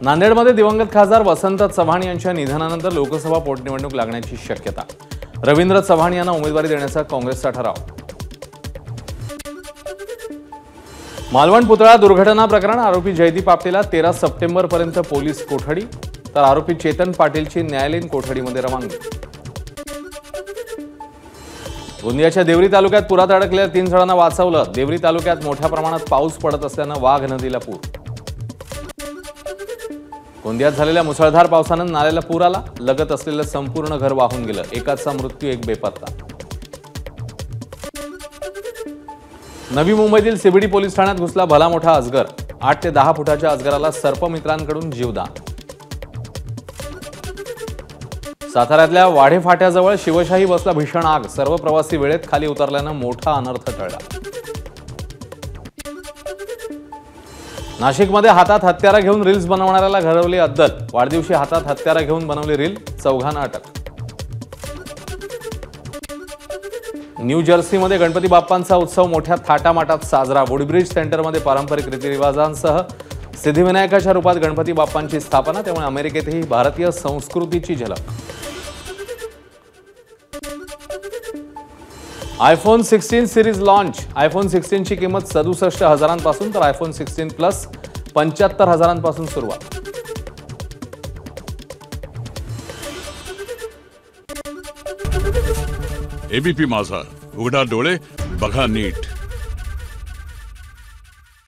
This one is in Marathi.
नांदेडमध्ये दिवंगत खासदार वसंत चव्हाण यांच्या निधनानंतर लोकसभा पोटनिवडणूक लागण्याची शक्यता। रवींद्र चव्हाण यांना उमेदवारी देण्याचा काँग्रेसचा ठराव। मालवण पुतळा दुर्घटना प्रकरण आरोपी जयदीप आपटेला 13 सप्टेंबरपर्यंत पोलीस कोठडी, तर आरोपी चेतन पाटीलची न्यायालयीन कोठडीमध्ये रवानगी। गोंदियाच्या देवरी तालुक्यात पुरात अडकलेल्या 3 जणांना वाचवलं। देवरी तालुक्यात मोठ्या प्रमाणात पाऊस पडत असल्यानं वाघ नदीला पूर। गोंदियात झालेल्या मुसळधार पावसानं नाल्याला पूर आला। लगत असलेलं संपूर्ण घर वाहून गेलं। एकाचा मृत्यू, एक बेपत्ता। नवी मुंबईतील सीबीडी पोलीस ठाण्यात घुसला भला मोठा अजगर। 8 ते 10 फुटाच्या अजगराला सर्पमित्रांकडून जीवदान। साताऱ्यातल्या वाढे फाट्याजवळ शिवशाही बसला भीषण आग। सर्व प्रवासी वेळेत खाली उतरल्यानं मोठा अनर्थ टळला। नाशिकमध्ये हातात हत्यारा घेऊन रील्स बनवणाऱ्याला घडवली अद्दल। वाढदिवशी हातात हत्यारा घेऊन बनवली रील, 4घांना अटक। न्यू जर्सीमध्ये गणपती बाप्पांचा उत्सव मोठ्या थाटामाटात साजरा। वुडब्रिज सेंटरमध्ये पारंपरिक रीतिरिवाजांसह सिद्धिविनायकाच्या रूपात गणपती बाप्पांची स्थापना। त्यामुळे अमेरिकेतही भारतीय संस्कृतीची झलक। IPhone 16 series launch. आयफोन 16 ची किंमत 67,000पासून तर आयफोन 16 प्लस 75,000पासून सुरुवात। एबीपी माझा, उघडा डोळे बघा नीट।